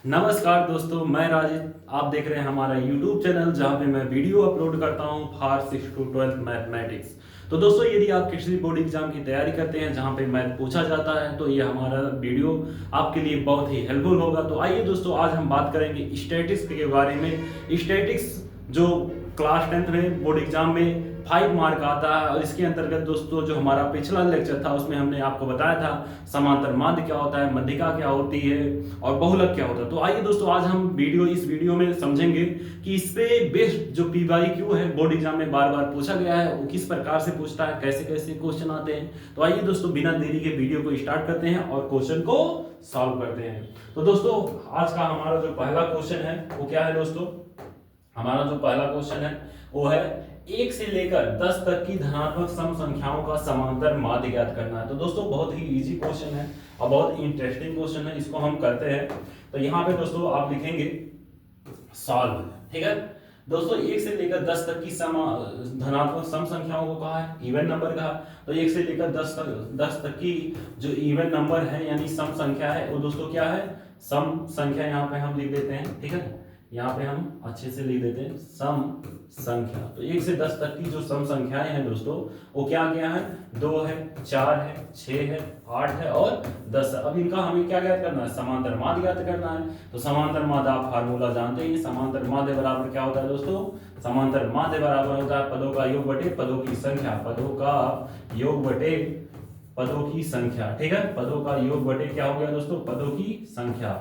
नमस्कार दोस्तों, मैं राजिद। आप देख रहे हैं हमारा YouTube चैनल जहां पे मैं वीडियो अपलोड करता हूं फॉर 6 to 12 मैथमेटिक्स। तो दोस्तों, यदि आप किसी बोर्ड एग्जाम की तैयारी करते हैं जहां पे मैथ पूछा जाता है तो ये हमारा वीडियो आपके लिए बहुत ही हेल्पफुल होगा। तो आइए दोस्तों, आज हम बात करेंगे स्टैटिस्टिक्स के बारे में। स्टैटिस्टिक्स जो क्लास 10th में बोर्ड एग्जाम में 5 मार्क आता है, और इसके अंतर्गत दोस्तों जो हमारा पिछला लेक्चर था उसमें हमने आपको बताया था समांतर माध्य क्या होता है, मध्यिका क्या होती है और बहुलक क्या होता है। तो आइए दोस्तों, आज हम इस वीडियो में समझेंगे कि इस पे बेस्ड जो PYQ है बोर्ड एग्जाम में बार बार पूछा गया है वो किस प्रकार से पूछता है, कैसे कैसे क्वेश्चन आते हैं। तो आइए दोस्तों, बिना देरी के वीडियो को स्टार्ट करते हैं और क्वेश्चन को सॉल्व करते हैं। तो दोस्तों, आज का हमारा जो पहला क्वेश्चन है वो क्या है दोस्तों? हमारा जो पहला क्वेश्चन है वो है 1 से लेकर 10 तक की धनात्मक सम संख्याओं का समांतर माध्य ज्ञात करना है। तो दोस्तों, बहुत ही इजी क्वेश्चन है और बहुत इंटरेस्टिंग क्वेश्चन है। इसको हम करते हैं। तो यहाँ पे दोस्तों आप लिखेंगे सॉल्व, ठीक है दोस्तों। 1 से लेकर 10 तक की धनात्मक सम संख्याओं को कहा है, इवन नंबर कहा। तो 1 से लेकर 10 तक की जो इवन नंबर है यानी सम संख्या है वो दोस्तों क्या है? सम संख्या। यहाँ पे हम लिख देते हैं, ठीक है, यहाँ पे हम अच्छे से लिख देते हैं सम संख्या। तो 1 से 10 तक की जो सम संख्याएं हैं दोस्तों वो क्या क्या है? 2 है, 4 है, 6 है, 8 है और 10 है। अब इनका हमें क्या ज्ञात करना है? समांतर माध्य ज्ञात करना है। तो समांतर माध्य आप फार्मूला जानते हैं। समांतर माध्य बराबर क्या होता है दोस्तों? समांतर माध्य बराबर होता है पदों का योग बटे पदों की संख्या। पदों का योग बटे पदों की संख्या, ठीक है। पदों का योग बटे क्या हो गया दोस्तों? पदों की संख्या।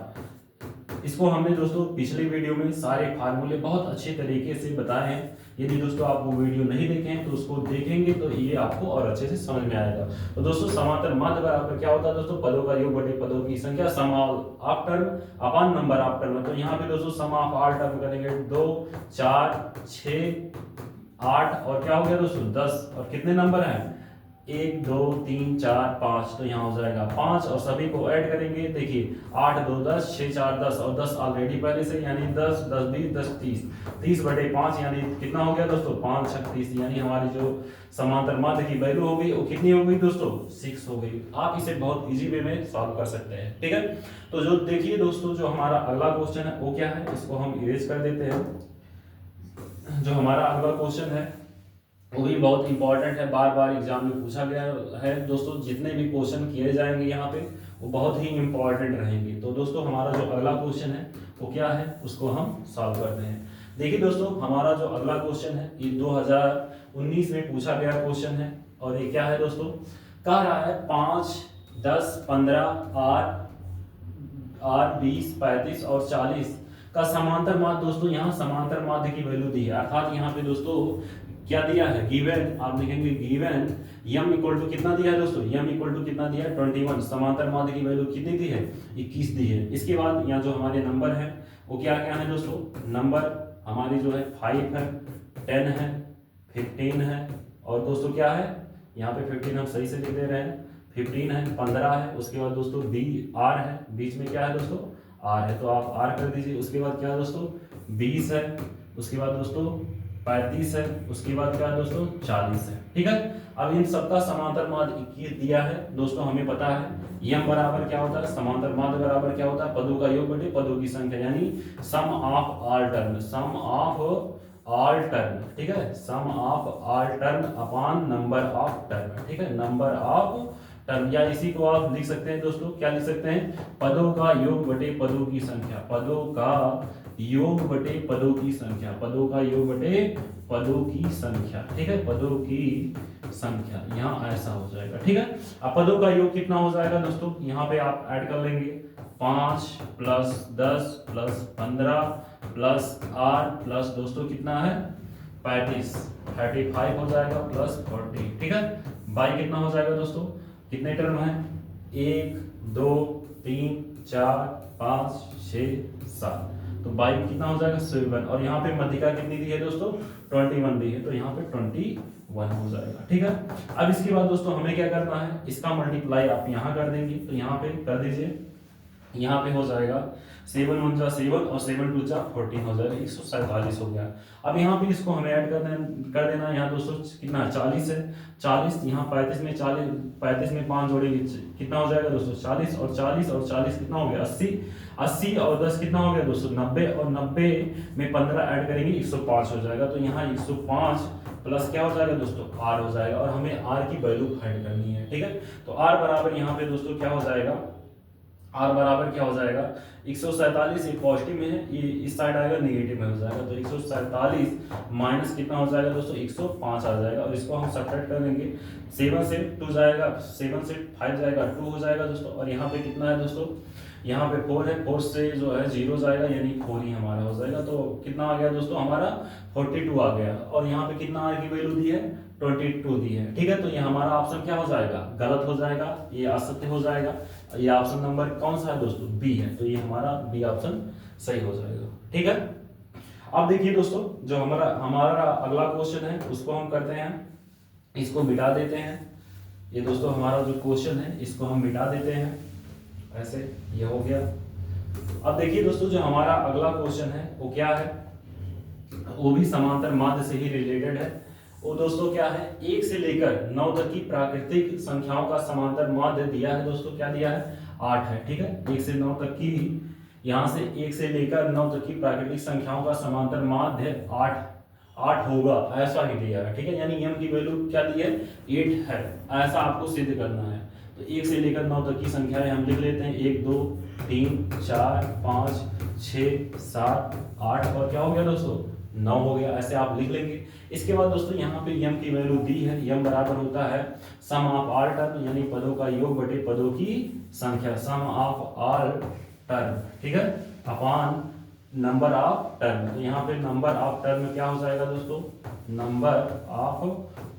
इसको हमने दोस्तों पिछले वीडियो में सारे फार्मूले बहुत अच्छे तरीके से बताए हैं। यदि दोस्तों आप वो वीडियो नहीं देखे हैं तो उसको देखेंगे तो ये आपको और अच्छे से समझ में आएगा। तो दोस्तों, समांतर माध्य बराबर क्या होता है दोस्तों? पदों का योग बटे पदों की संख्या। Sum of term upon number of term. तो यहाँ पे दोस्तों सम ऑफ ऑल टर्म करेंगे 2, 4, 6, 8 और क्या हो गया दोस्तों? 10। और कितने नंबर हैं? 1, 2, 3, 4, 5। तो यहाँ हो जाएगा 5 और सभी को ऐड करेंगे। देखिए 8, 2, 10, 6, 4, 10 और 10 ऑलरेडी पहले से, यानी 10, 10, 20, 10, 30। 30 बटे 5 यानी कितना हो गया दोस्तों? 5, 36। यानी हमारी जो समांतर माध्य की वैल्यू होगी वो कितनी हो गई दोस्तों? 6 हो गई। आप इसे बहुत इजी वे में सॉल्व कर सकते हैं, ठीक है। तो जो देखिए दोस्तों, जो हमारा अगला क्वेश्चन है वो क्या है, इसको हम इरेज कर देते हैं। जो हमारा अगला क्वेश्चन है वो भी बहुत इंपॉर्टेंट है, बार बार एग्जाम में पूछा गया है दोस्तों। जितने भी क्वेश्चन किए जाएंगे यहाँ पे वो बहुत ही इंपॉर्टेंट रहेंगे। तो दोस्तों, हमारा जो अगला क्वेश्चन है वो क्या है, उसको हम सॉल्व करते हैं। देखिए दोस्तों, हमारा जो अगला क्वेश्चन है ये 2019 में पूछा गया क्वेश्चन है। और ये क्या है दोस्तों? कह रहा है 5, 10, 15, 8, 20, 35 और 40 का समांतर माध्य। दोस्तों, यहाँ समांतर माध्य की वैल्यू दी है, अर्थात यहाँ पे दोस्तों क्या दिया है? गिवन। आप लिखेंगे गिवन m इक्वल टू कितना दिया है दोस्तों? m इक्वल टू कितना दिया है? 21। समांतर माध्य की वैल्यू कितनी दी है? 21 दी है। इसके बाद यहाँ जो हमारे नंबर है वो क्या क्या है दोस्तों? नंबर हमारी जो है 5 है, 10 है, 15 है और दोस्तों क्या है? यहाँ पे 15 हम सही से लिख दे रहे हैं। 15 है, 15 है, उसके बाद दोस्तों r है, बीच में क्या है दोस्तों? r है, तो आप r कर दीजिए। उसके बाद क्या है दोस्तों? 20 है, उसके बाद दोस्तों 35 है, उसके बाद क्या है दोस्तों? 40 है, ठीक है। अब इन सबका समांतर माध्य 21 दिया है दोस्तों। हमें पता है m बराबर क्या होता है? समांतर माध्य बराबर क्या होता है? पदों का योग बटे पदों की संख्या, यानी sum of all term. Sum of all term, ठीक है। Sum of all term upon number of term, ठीक है। नंबर ऑफ टर्म, या इसी को आप लिख सकते हैं दोस्तों, क्या लिख सकते हैं? पदों का योग बटे पदों की संख्या। पदों का योग बटे पदों की संख्या। पदों का योग बटे पदों की संख्या, ठीक है। पदों की संख्या यहाँ ऐसा हो जाएगा, ठीक है। अब पदों का योग कितना हो जाएगा दोस्तों? यहाँ पे आप ऐड कर लेंगे 5 प्लस 10 प्लस 15 प्लस 8 प्लस दोस्तों कितना है? 35 हो जाएगा प्लस 40, ठीक है। बाई कितना हो जाएगा दोस्तों? कितने टर्म है? 1, 2, 3, 4, 5, 6, 7। तो बाई कितना हो जाएगा? 7। और यहाँ पे मध्यिका कितनी दी है दोस्तों? 21 दी है, तो यहाँ पे 21 हो जाएगा, ठीक है। अब इसके बाद दोस्तों हमें क्या करना है? इसका मल्टीप्लाई आप यहाँ कर देंगे, तो यहाँ पे कर दीजिए यहाँ पे हो जाएगा 7 1 जा 7 और 7 2 जा 14 हो जाएगा, 147 हो गया। अब यहाँ पे इसको हमें ऐड कर देना। यहाँ दोस्तों कितना 40 है, 40 यहाँ 35 में 40, 35 में 5 जोड़ेंगे कितना हो जाएगा दोस्तों 40, और 40 और 40 कितना हो गया 80, 80 और 10 कितना हो गया दोस्तों 90, और 90 में 15 ऐड करेंगे 105 हो जाएगा। तो यहाँ 105 प्लस क्या हो जाएगा दोस्तों r हो जाएगा, और हमें r की वैल्यू फाइंड करनी है, ठीक है। तो r बराबर यहाँ पे दोस्तों क्या हो जाएगा, r बराबर क्या हो जाएगा 147, ये पॉजिटिव में है, ये इस साइड आएगा नेगेटिव में हो जाएगा। तो 147 माइनस कितना हो जाएगा दोस्तों 105 आ जाएगा, और इसको हम सब्ट्रैक्ट कर देंगे। 7 से 2 जाएगा, 7 से 5 जाएगा 2 हो जाएगा दोस्तों, और यहाँ पे कितना है दोस्तों, यहाँ पे 4 है, 4 से जो है 0 जाएगा, यानी 4 ही हमारा हो जाएगा। तो कितना आ गया दोस्तों हमारा 42 आ गया, और यहाँ पे कितना r की वैल्यू दी है 22 दी है, ठीक है। तो ये हमारा ऑप्शन क्या हो जाएगा, गलत हो जाएगा, ये असत्य हो जाएगा। ये ऑप्शन नंबर कौन सा है दोस्तों, बी है, तो ये हमारा बी ऑप्शन सही हो जाएगा, ठीक है। अब देखिए दोस्तों, जो हमारा अगला क्वेश्चन है उसको हम करते हैं, इसको मिटा देते हैं। ये दोस्तों हमारा जो क्वेश्चन है इसको हम मिटा देते हैं, ऐसे ये हो गया। अब देखिए दोस्तों, जो हमारा अगला क्वेश्चन है वो क्या है, वो भी समांतर माध्य से ही रिलेटेड है। वो दोस्तों क्या है, 1 से लेकर 9 तक की प्राकृतिक संख्याओं का समांतर माध्य दिया है दोस्तों, क्या दिया है 8 है, ठीक है। 1 से 9 तक की, यहाँ से 1 से लेकर 9 तक की प्राकृतिक संख्याओं का समांतर माध्य 8 होगा, ऐसा ही दिया है, ठीक है। यानी m की वैल्यू क्या दी है 8 है, ऐसा आपको सिद्ध करना है। तो 1 से लेकर 9 तक की संख्याएं हम लिख लेते हैं, 1 2 3 4 5 6 7 8, और क्या हो गया दोस्तों 9 हो गया, ऐसे आप लिख लेंगे। इसके बाद दोस्तों यहाँ पे m की वैल्यू दी है, m बराबर होता है सम ऑफ ऑल टर्म, यानी पदों का योग बटे पदों की संख्या, सम ऑफ ऑल टर्म, ठीक है, अपॉन नंबर ऑफ टर्म। तो यहाँ पे नंबर ऑफ टर्म क्या हो जाएगा दोस्तों, नंबर ऑफ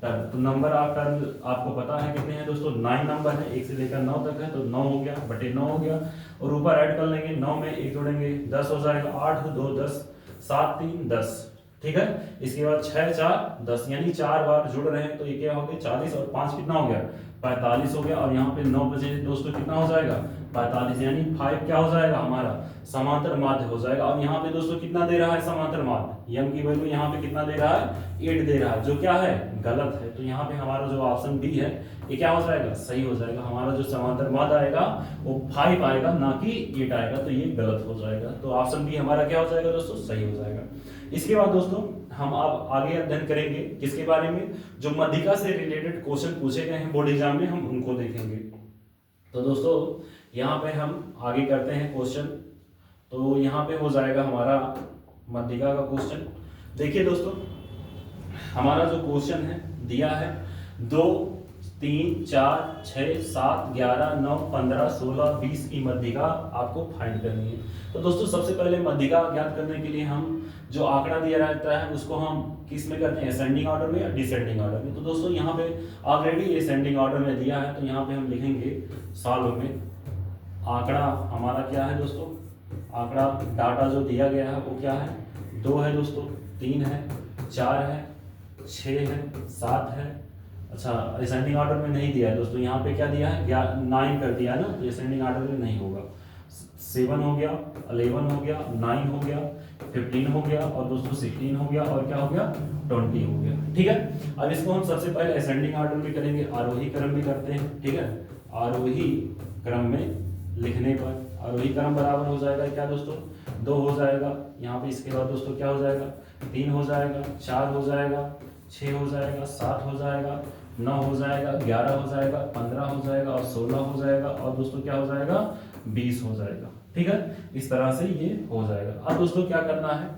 टर्म। तो नंबर ऑफ टर्म आपको पता है कितने हैं दोस्तों, 9 नंबर है, 1 से लेकर 9 तक है, तो 9 हो गया बटे 9 हो गया, और ऊपर ऐड कर लेंगे, 9 में 1 जोड़ेंगे 10 हो जाएगा, 8 2 10 7 3 10, ठीक है। इसके बाद 6 4 10, यानी 4 बार जुड़ रहे हैं, तो ये क्या हो गया 40, और 5 कितना हो गया 45 हो गया, और यहाँ पे 9 बजे दोस्तों कितना हो जाएगा 45, यानी 5 क्या हो जाएगा हमारा समांतर माध्य हो जाएगा। और यहाँ पे दोस्तों कितना दे रहा है समांतर माध्य, m की वैल्यू यहाँ पे कितना दे रहा है 8 दे रहा है, जो क्या है गलत है। तो यहाँ पे हमारा जो ऑप्शन बी है ये क्या हो जाएगा सही हो जाएगा। हमारा जो समांतर माध्य आएगा वो 5 आएगा, ना कि 8 आएगा, तो ये गलत हो जाएगा। तो ऑप्शन बी हमारा क्या हो जाएगा दोस्तों सही हो जाएगा। इसके बाद दोस्तों हम अब आगे अध्ययन करेंगे किसके बारे में, जो मध्यिका से रिलेटेड क्वेश्चन पूछे गए हैं बोर्ड एग्जाम में, हम उनको देखेंगे। तो दोस्तों यहाँ पे हम आगे करते हैं क्वेश्चन। तो यहाँ पे हो जाएगा हमारा मध्यिका का क्वेश्चन। देखिए दोस्तों, हमारा जो क्वेश्चन है दिया है 2 3 4 6 7 11 9 15 16 20 की मध्यिका आपको फाइंड करनी है। तो दोस्तों सबसे पहले मध्यिका ज्ञात करने के लिए हम जो आंकड़ा दिया रहता है उसको हम किस में करते हैं, असेंडिंग ऑर्डर में या डिसेंडिंग ऑर्डर में। तो दोस्तों यहाँ पे ऑलरेडी असेंडिंग ऑर्डर में दिया है, तो यहाँ पे हम लिखेंगे सॉल्व में। आंकड़ा हमारा क्या है दोस्तों, आंकड़ा डाटा जो दिया गया है वो क्या है 2 है दोस्तों, 3 है 4 है 6 है 7 है। अच्छा असेंडिंग ऑर्डर में नहीं दिया है दोस्तों, यहाँ पे क्या दिया है 9 कर दिया है ना, तो असेंडिंग ऑर्डर में नहीं होगा। 7 हो गया, 11 हो गया, 9 हो गया, 15 हो गया, और दोस्तों 16 हो गया, और क्या हो गया 20 हो गया, ठीक है। अब इसको हम सबसे पहले असेंडिंग ऑर्डर में करेंगे, आरोही क्रम में करते हैं, ठीक है। आरोही क्रम में लिखने पर आरोही क्रम बराबर हो जाएगा क्या दोस्तों 2 हो जाएगा, यहाँ पे इसके बाद दोस्तों क्या हो जाएगा 3 हो जाएगा, 4 हो जाएगा, 6 हो जाएगा, 7 हो जाएगा, 9 हो जाएगा, 11 हो जाएगा, 15 हो जाएगा, और 16 हो जाएगा, और दोस्तों क्या हो जाएगा 20 हो जाएगा, ठीक है। इस तरह से ये हो जाएगा। अब दोस्तों क्या करना है,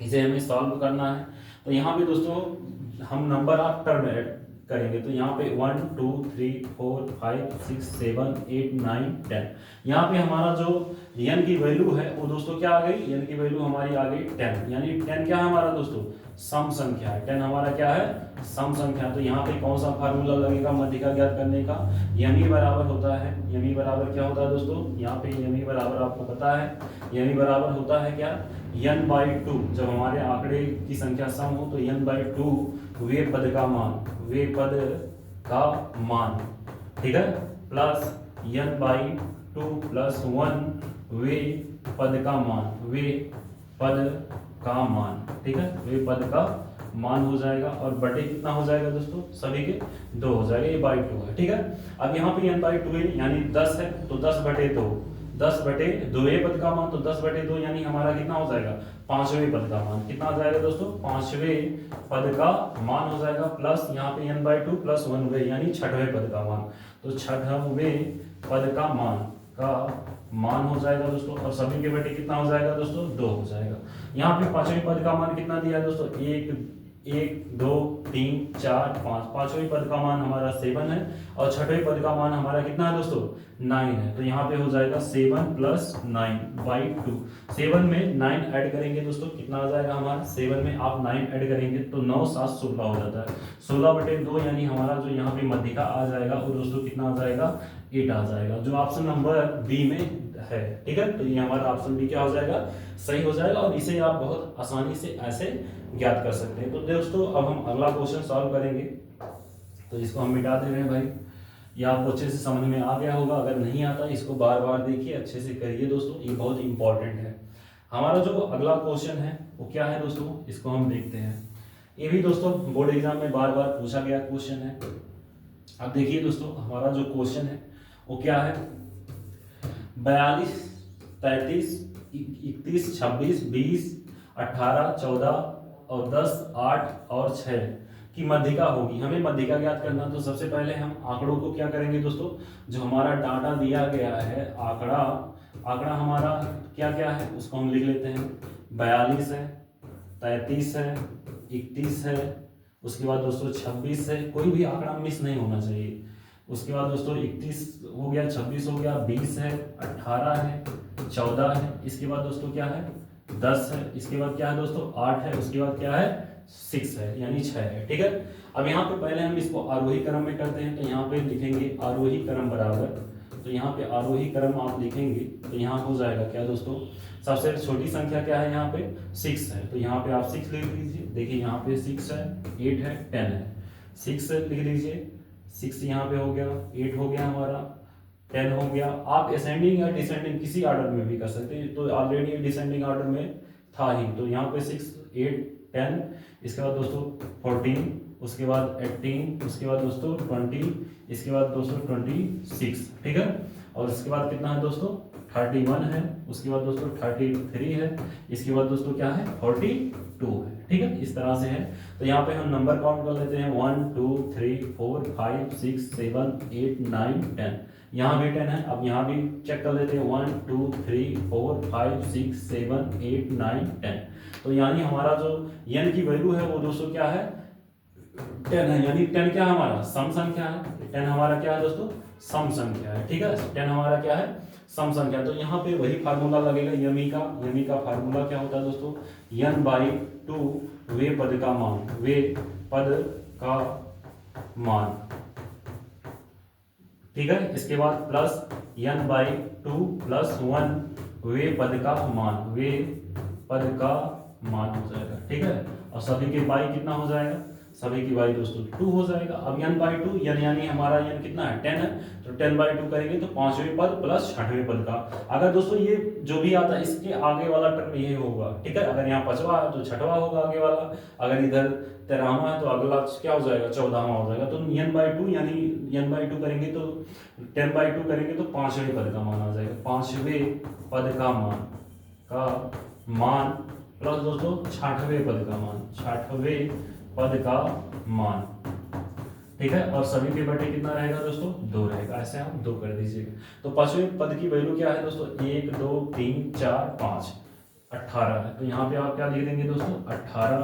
इसे हमें सॉल्व करना है। तो यहाँ पे दोस्तों हम नंबर ऑफ टर्म ऐड करेंगे। तो यहाँ पे 1 2 3 4 5 6 7 8 9 10, यहाँ पे हमारा जो n की वैल्यू है वो दोस्तों क्या आ गई, n की वैल्यू हमारी आ गई 10, यानी 10 क्या है हमारा दोस्तों सम संख्या है, 10 हमारा क्या है सम संख्या। तो यहाँ पे कौन सा फार्मूला लगेगा मध्यिका ज्ञात करने का, यमी बराबर होता है, यमी बराबर क्या होता है दोस्तों, यहाँ पे यमी बराबर आपको पता है, यमी बराबर होता है क्या n/2। जब हमारे आंकड़े की संख्या सम हो तो n/2 वे पद का मान, वे पद का मान, ठीक है, प्लस n/2 2 प्लस 1 वे पद का मान, वे पद का मान, ठीक है, वे पद का मान हो जाएगा और बटे कितना हो जाएगा दोस्तों, सभी के 2 हो जाएगा, ये बाई 2 है, ठीक है। अब यहाँ पे n बाई 2 है यानी 10 है तो 10 बटे 2, 10 बटे 2 ये पद का मान, तो 10 बटे 2 यानी हमारा कितना हो जाएगा, 5वें पद का मान, कितना हो जाएगा दोस्तों, 5वें पद का मान हो जाएगा, प्लस यहाँ पे n बाई 2 प्लस 1 यानी 6वें पद का मान, तो 6वें पद का मान हो जाएगा दोस्तों, और सभी के बटे कितना हो जाएगा दोस्तों, 2 हो जाएगा। यहाँ पे 5वें पद का मान कितना दिया है दोस्तों, 1 2 3 4 5, 5वें पद का मान हमारा 7 है और 6वें पद का मान हमारा कितना है दोस्तों, 9 है, तो यहाँ पे हो जाएगा 7 प्लस 9 बाई 2। 7 में 9 ऐड करेंगे दोस्तों, कितना आ जाएगा हमारा, 7 में आप 9 ऐड करेंगे तो 9 7 16 हो जाता है, 16 बटे 2 यानी हमारा जो यहाँ पे मध्यिका आ जाएगा वो दोस्तों कितना आ जाएगा, 8 आ जाएगा, जो ऑप्शन नंबर बी में है, ठीक है। तो ये हमारा ऑप्शन बी क्या हो जाएगा, सही हो जाएगा, और इसे आप बहुत आसानी से ऐसे ज्ञात कर सकते हैं। तो दोस्तों अब हम अगला क्वेश्चन सॉल्व करेंगे, तो इसको हम मिटा दे रहे हैं भाई, ये आपको अच्छे से समझ में आ गया होगा, अगर नहीं आता इसको बार बार देखिए, अच्छे से करिए दोस्तों, ये बहुत इंपॉर्टेंट है। हमारा जो अगला क्वेश्चन है वो क्या है दोस्तों, इसको हम देखते हैं। ये भी दोस्तों बोर्ड एग्जाम में बार बार पूछा गया क्वेश्चन है। अब देखिए दोस्तों हमारा जो क्वेश्चन है वो क्या है, 42 33 31 26 20 18 14 और 10 8 और 6 की मध्यिका होगी। हमें मध्यिका ज्ञात करना, तो सबसे पहले हम आंकड़ों को क्या करेंगे दोस्तों, जो हमारा डाटा दिया गया है, आंकड़ा हमारा क्या क्या है उसको हम लिख लेते हैं। 42 है, 33 है, 31 है, उसके बाद दोस्तों 26 है, कोई भी आंकड़ा मिस नहीं होना चाहिए। उसके बाद दोस्तों 31 हो गया, 26 हो गया, 20 है, 18 है, 14 है, इसके बाद दोस्तों क्या है 10 है, इसके बाद क्या है दोस्तों 8 है, उसके बाद क्या है 6 है यानी 6 है, ठीक है। अब यहाँ पे पहले हम इसको आरोही क्रम में करते हैं, तो यहाँ पे लिखेंगे आरोही क्रम बराबर, तो यहाँ पे आरोही क्रम आप लिखेंगे तो यहाँ हो जाएगा क्या दोस्तों, सबसे छोटी संख्या क्या है यहाँ पे 6 है, तो यहाँ पे आप 6 लिख लीजिए। देखिए यहाँ पे 6 है, 8 है, 10 है, 6 लिख लीजिए, 6 यहाँ पे हो गया, 8 हो गया हमारा, 10 हो गया। आप असेंडिंग या डिसेंडिंग किसी ऑर्डर में भी कर सकते हैं, तो ऑलरेडी डिसेंडिंग ऑर्डर में था ही, तो यहाँ पे 6 8 10, इसके बाद दोस्तों 14, उसके बाद 18, उसके बाद दोस्तों 20, इसके बाद दोस्तों 26, ठीक है। और इसके बाद कितना है दोस्तों 31 है, उसके बाद दोस्तों 33 है, इसके बाद दोस्तों क्या है 42 है, ठीक है। इस तरह से है, तो यहाँ पे हम नंबर काउंट कर लेते हैं 1 2 3 4 5 6 7 8 9 10, यहाँ भी 10 है। अब यहाँ भी चेक कर लेते हैं 1 2 3 4 5 6 7 8 9 10, तो यानी हमारा जो n की वैल्यू है वो दोस्तों क्या है 10 है, यानी 10 क्या हमारा सम संख्या है, 10 हमारा क्या है दोस्तों सम संख्या है, ठीक है। 10 हमारा क्या है सम संख्या, तो यहाँ पे वही फार्मूला लगेगा यमी का फार्मूला क्या होता है दोस्तों n/2 वे पद का मान, ठीक है। इसके बाद प्लस n/2 प्लस 1 वे पद का मान हो जाएगा, ठीक है। और सभी के बाई कितना हो जाएगा, सभी की बाई दोस्तों 2 हो जाएगा। अब n/2 यानी हमारा n कितना है 10 है, तो 10/2 करेंगे तो 5वें पद प्लस 6वें पद का। अगर दोस्तों ये जो भी आता है इसके आगे वाला टर्म ये होगा, ठीक है। अगर यहाँ 5वां है तो 6वां होगा आगे वाला, अगर इधर 13वां है तो अगला क्या हो जाएगा 14वां हो जाएगा। तो n/2 यानी n/2 करेंगे तो 10/2 करेंगे तो 5वें पद का मान आ जाएगा, 5वें पद का मान प्लस दोस्तों 6वें पद का मान, 6वें पद का मान, ठीक है। और सभी के बटे कितना रहेगा दोस्तों 2 रहेगा, ऐसे आप 2 कर दीजिएगा। तो 5वें पद की वैल्यू क्या है दोस्तों 1 2 3 4 5 18 है, तो यहाँ पे आप क्या लिख देंगे दोस्तों 18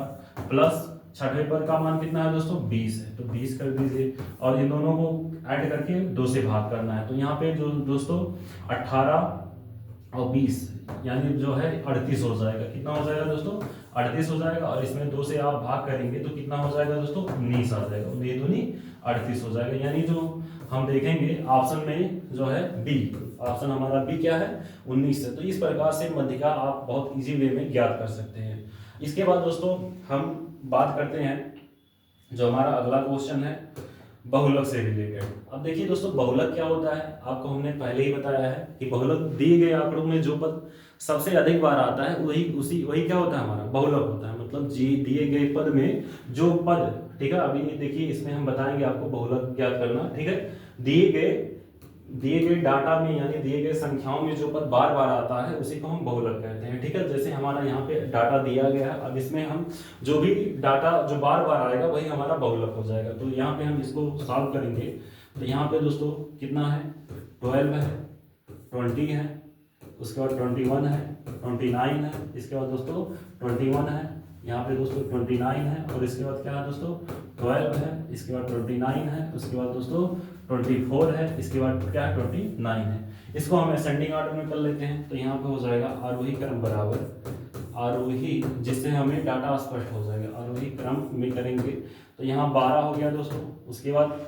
प्लस 6वें पद का मान कितना है दोस्तों 20 है, तो 20 कर दीजिए। और इन दोनों को ऐड करके 2 से भाग करना है, तो यहाँ पे जो दोस्तों 18 और 20 यानी जो है 38 हो जाएगा। कितना हो जाएगा दोस्तों 38 हो जाएगा, और इसमें 2 से आप भाग करेंगे तो कितना हो जाएगा दोस्तों 19 आ जाएगा, 19 दूनी 38 हो जाएगा। यानी जो हम देखेंगे ऑप्शन में जो है बी, ऑप्शन हमारा बी क्या है 19 है। तो इस प्रकार से मध्यिका आप बहुत इजी वे में ज्ञात कर सकते हैं। इसके बाद दोस्तों हम बात करते हैं जो हमारा अगला क्वेश्चन है बहुलक से रिलेटेड। अब देखिए दोस्तों, बहुलक क्या होता है, आपको हमने पहले ही बताया है कि बहुलक दिए गए आंकड़ों में जो पद सबसे अधिक बार आता है वही क्या होता है, हमारा बहुलक होता है। मतलब जी दिए गए पद में जो पद, ठीक है, अभी देखिए इसमें हम बताएंगे आपको बहुलक ज्ञात करना, ठीक है। दिए गए डाटा में यानी दिए गए संख्याओं में जो पद बार बार आता है उसी को हम बहुलक कहते हैं, ठीक है। जैसे हमारा यहाँ पे डाटा दिया गया है, अब इसमें हम जो भी डाटा जो बार बार आएगा वही हमारा बहुलक हो जाएगा। तो यहाँ पे हम इसको सॉल्व करेंगे। तो यहाँ पे दोस्तों कितना है, 12 है, 20 है, उसके बाद 21 है, 29 है, इसके बाद दोस्तों 21 है, यहाँ पे दोस्तों 29 है, और इसके बाद क्या है दोस्तों 12 है, इसके बाद 29 है, उसके बाद दोस्तों 24 है, इसके बाद क्या है 29 है। इसको हम असेंडिंग ऑर्डर में कर लेते हैं। तो यहाँ पे हो जाएगा आरोही क्रम बराबर आरोही, जिससे हमें डाटा स्पष्ट हो जाएगा। आरोही क्रम में करेंगे तो यहाँ 12 हो गया दोस्तों, उसके बाद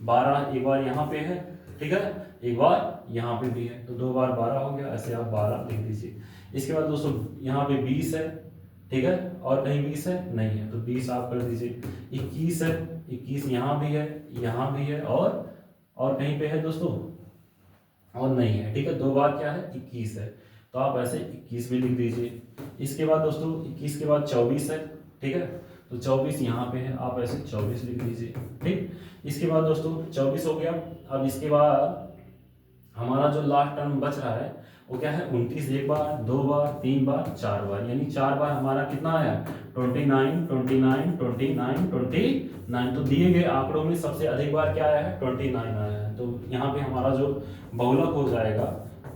12 एक बार यहाँ पे है, ठीक है, एक बार यहाँ पे भी है, तो 2 बार 12 हो गया, ऐसे आप 12 लिख दीजिए। इसके बाद दोस्तों यहाँ पे 20 है, ठीक है, और कहीं 20 है नहीं है, तो 20 आप कर दीजिए। 21 है, 21 यहाँ भी है, यहाँ भी है, और कहीं पे है दोस्तों, और नहीं है, ठीक है। 2 बार क्या है 21 है, तो आप ऐसे 21 भी लिख दीजिए। इसके बाद दोस्तों 21 के बाद 24 है, ठीक है, तो 24 यहाँ पे है, आप ऐसे 24 लिख दीजिए, ठीक। इसके बाद दोस्तों 24 हो गया। अब इसके बाद हमारा जो लास्ट टर्म बच रहा है वो क्या है 29, एक बार, 2 बार, 3 बार, 4 बार, यानी 4 बार हमारा कितना आया 29, 29, 29, 29। तो दिए गए आंकड़ों में सबसे अधिक बार क्या आया है 29 आया है। तो यहाँ पे हमारा जो बहुलक हो जाएगा,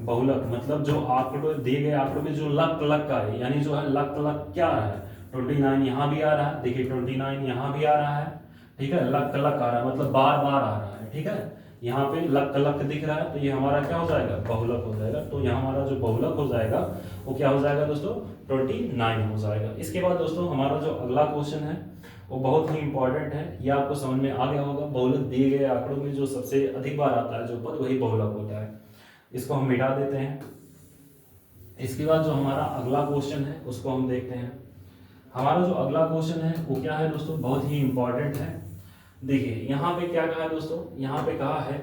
बहुलक मतलब जो आंकड़ों दिए गए आंकड़ों में जो लक लक का है, यानी जो है लक लक क्या आ रहा है 29 यहाँ भी आ रहा है, देखिए 29 यहाँ भी आ रहा है, ठीक है, लक लक आ रहा है, मतलब बार बार आ रहा है, ठीक है। यहाँ पे लक लक दिख रहा है, तो ये हमारा क्या हो जाएगा बहुलक हो जाएगा। तो यहाँ हमारा जो बहुलक हो जाएगा वो क्या हो जाएगा दोस्तों 29 हो जाएगा। इसके बाद दोस्तों हमारा जो अगला क्वेश्चन है वो बहुत ही इंपॉर्टेंट है, ये आपको समझ में आ गया होगा। बहुलक दिए गए आंकड़ों में जो सबसे अधिक बार आता है जो पद वही बहुलक होता है। इसको हम मिटा देते हैं। इसके बाद जो हमारा अगला क्वेश्चन है उसको हम देखते हैं। हमारा जो अगला क्वेश्चन है वो क्या है दोस्तों, बहुत ही इंपॉर्टेंट है। देखिए यहाँ पे क्या कहा है दोस्तों, यहाँ पे कहा है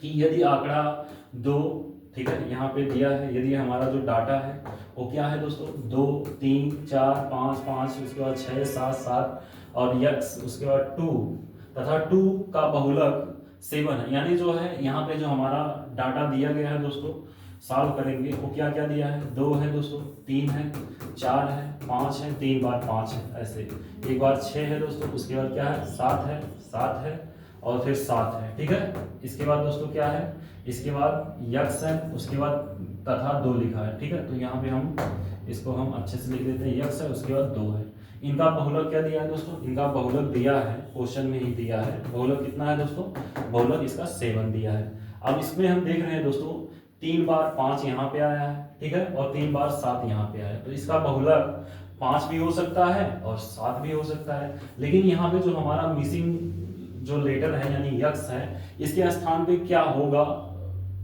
कि यदि आंकड़ा 2, ठीक है, यहाँ पे दिया है, यदि हमारा जो डाटा है वो क्या है दोस्तों 2, 3, 4, 5, 5, उसके बाद 6, 7, 7 और यक्स, उसके बाद 2 तथा 2 का बहुलक 7 है। यानी जो है यहाँ पे जो हमारा डाटा दिया गया है दोस्तों, सॉल्व करेंगे वो क्या क्या दिया है, 2 है दोस्तों, 3 है, 4 है, 5 है, 3 बार 5 है, ऐसे एक बार 6 है दोस्तों, उसके बाद क्या है 7 है, 7 है, और फिर 7 है, ठीक है। इसके बाद दोस्तों क्या है, इसके बाद यक्स है, उसके बाद तथा 2 लिखा है, ठीक है। तो यहाँ पे हम इसको हम अच्छे से लिख देते हैं, यक्स है, उसके बाद 2 है। इनका बहुलक क्या दिया है दोस्तों, इनका बहुलक दिया है, क्वेश्चन में ही दिया है। बहुलक कितना है दोस्तों, बहुलक इसका 7 दिया है। अब इसमें हम देख रहे हैं दोस्तों 3 बार 5 यहाँ पे आया है, ठीक है, और 3 बार 7 यहाँ पे आया है। तो इसका बहुलक 5 भी हो सकता है और 7 भी हो सकता है। लेकिन यहाँ पे जो हमारा मिसिंग जो लेटर है यानी यक्स है, इसके स्थान पे क्या होगा,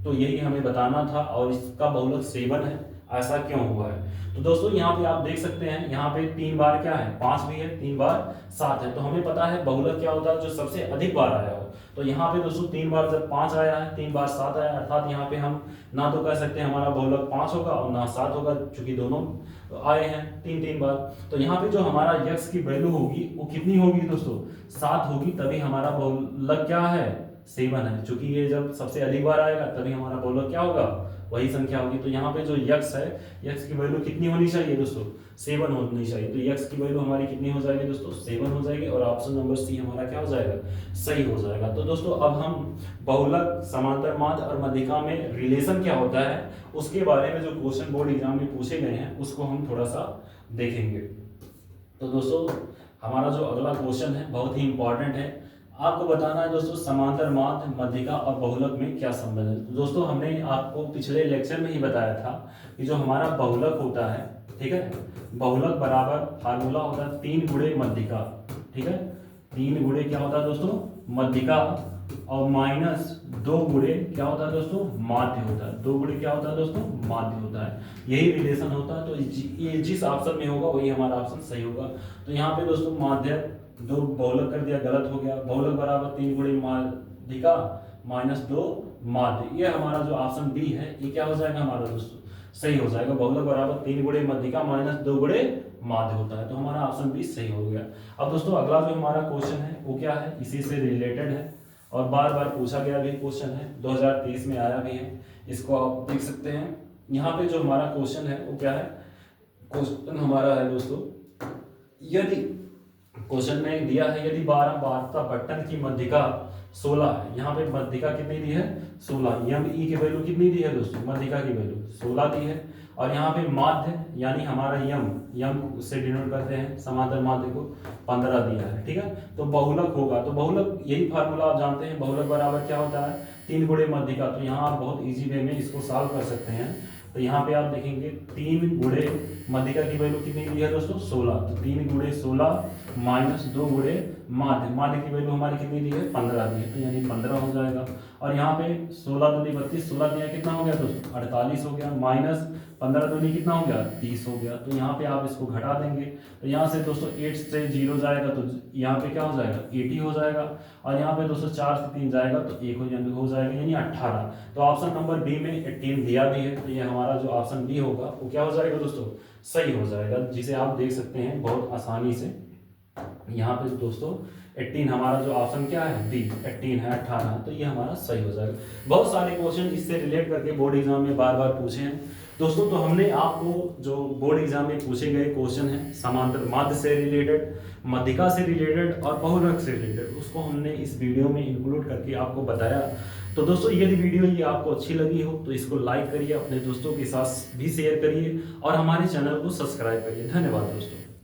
तो यही हमें बताना था। और इसका बहुलक 7 है, ऐसा क्यों हुआ है। तो दोस्तों यहाँ पे आप देख सकते हैं, यहाँ पे 3 बार क्या है 5 भी है, 3 बार 7 है। तो हमें पता है बहुलक क्या होता है, जो सबसे अधिक बार आया हो। तो यहाँ पे दोस्तों 3 बार जब 5 आया है, 3 बार 7 आया, अर्थात यहाँ पे हम ना तो कह सकते हैं हमारा बहुलक 5 होगा और ना 7 होगा, चूंकि दोनों आए हैं 3 बार। तो यहाँ पे जो हमारा यक्स की वैल्यू होगी वो कितनी होगी दोस्तों 7 होगी, तभी हमारा बहुलक क्या है 7 है। चूंकि ये जब सबसे अधिक बार आएगा तभी हमारा बहुलक क्या होगा, वही संख्या होगी। तो यहाँ पे जो यक्स है, यक्स की वैल्यू कितनी होनी चाहिए दोस्तों 7 होनी चाहिए। तो यक्स की वैल्यू हमारी कितनी हो जाएगी दोस्तों 7 हो जाएगी, और ऑप्शन नंबर सी हमारा क्या हो जाएगा, सही हो जाएगा। तो दोस्तों अब हम बहुलक, समांतर माध्य और मध्यिका में रिलेशन क्या होता है उसके बारे में जो क्वेश्चन बोर्ड एग्जाम में पूछे गए हैं उसको हम थोड़ा सा देखेंगे। तो दोस्तों हमारा जो अगला क्वेश्चन है बहुत ही इंपॉर्टेंट है। आपको बताना है दोस्तों समांतर माध्य, मध्यिका और बहुलक में क्या संबंध है। तो दोस्तों हमने आपको पिछले लेक्चर में ही बताया था कि जो हमारा बहुलक होता है, ठीक है, बहुलक बराबर फार्मूला होता है 3 गुणे मध्यिका, ठीक है, 3 गुणे क्या होता है दोस्तों मध्यिका, और माइनस 2 गुणे क्या होता है दोस्तों माध्य होता है। 2 गुणे क्या होता है दोस्तों माध्य होता है। यही रिलेशन होता है। तो ये जिस ऑप्शन में होगा वही हमारा ऑप्शन सही होगा। तो यहाँ पे दोस्तों माध्य दो बहुलक कर दिया, गलत हो गया। बहुलक बराबर 3 गुणे माध्यिका माइनस 2 माध्य, ये हमारा जो ऑप्शन बी है ये क्या हो जाएगा हमारा दोस्तों, सही हो जाएगा। बहुलक बराबर 3 गुणे मध्यिका माइनस 2 गुणे माध्य होता है, तो हमारा ऑप्शन बी सही हो गया। अब दोस्तों अगला जो हमारा क्वेश्चन है वो क्या है, इसी से रिलेटेड है और बार बार पूछा गया भी क्वेश्चन है, 2023 में आया भी है, इसको आप देख सकते हैं। यहाँ पे जो हमारा क्वेश्चन है वो क्या है, क्वेश्चन हमारा है दोस्तों, यदि क्वेश्चन में दिया है यदि 12 वार्ता बटन की मध्यिका 16 है, यहाँ पे मध्यिका कितनी दी है 16, यम ई की वैल्यू कितनी दी है दोस्तों, मध्यिका की वैल्यू 16 दी है, और यहाँ पे माध्य यानी हमारा यम से डिनोट करते हैं समांतर माध्य को 15 दिया है, ठीक है। तो बहुलक होगा, तो बहुलक यही फार्मूला आप जानते हैं, बहुलक बराबर क्या होता है 3 गुणे मध्यिका। तो यहाँ आप बहुत इजी वे में इसको सॉल्व कर सकते हैं। तो यहाँ पे आप देखेंगे 3 गुणे मध्यिका की वैल्यू कितनी दी है दोस्तों 16, तो 3 गुणे 16 माइनस 2 गुणे माध्य की वैल्यू हमारी कितनी दी है 15 दी है, तो यानी 15 हो जाएगा। और यहाँ पे 16 दूनी 32, 16 दिया कितना हो गया दोस्तों 48 हो गया, माइनस 15 दूनी कितना हो गया 30 हो गया। तो यहाँ पे आप इसको घटा देंगे, तो यहाँ से दोस्तों 8 से 0 जाएगा तो यहाँ पे क्या हो जाएगा 80 हो जाएगा, और यहाँ पे दोस्तों 4 से 3 जाएगा तो 1 हो जाएगा यानी 18। तो ऑप्शन नंबर बी में 18 दिया भी है, तो ये हमारा जो ऑप्शन बी होगा वो क्या हो जाएगा दोस्तों सही हो जाएगा, जिसे आप देख सकते हैं बहुत आसानी से। यहाँ पे दोस्तों 18 हमारा जो ऑप्शन क्या है बी 18 है 18, तो ये हमारा सही हो जाएगा। बहुत सारे क्वेश्चन इससे रिलेट करके बोर्ड एग्जाम में बार बार पूछे हैं दोस्तों। तो हमने आपको जो बोर्ड एग्जाम में पूछे गए क्वेश्चन हैं समांतर माध्य से रिलेटेड, मध्यिका से रिलेटेड और बहुलक से रिलेटेड, उसको हमने इस वीडियो में इंक्लूड करके आपको बताया। तो दोस्तों यदि वीडियो ये आपको अच्छी लगी हो तो इसको लाइक करिए, अपने दोस्तों के साथ भी शेयर करिए और हमारे चैनल को सब्सक्राइब करिए। धन्यवाद दोस्तों।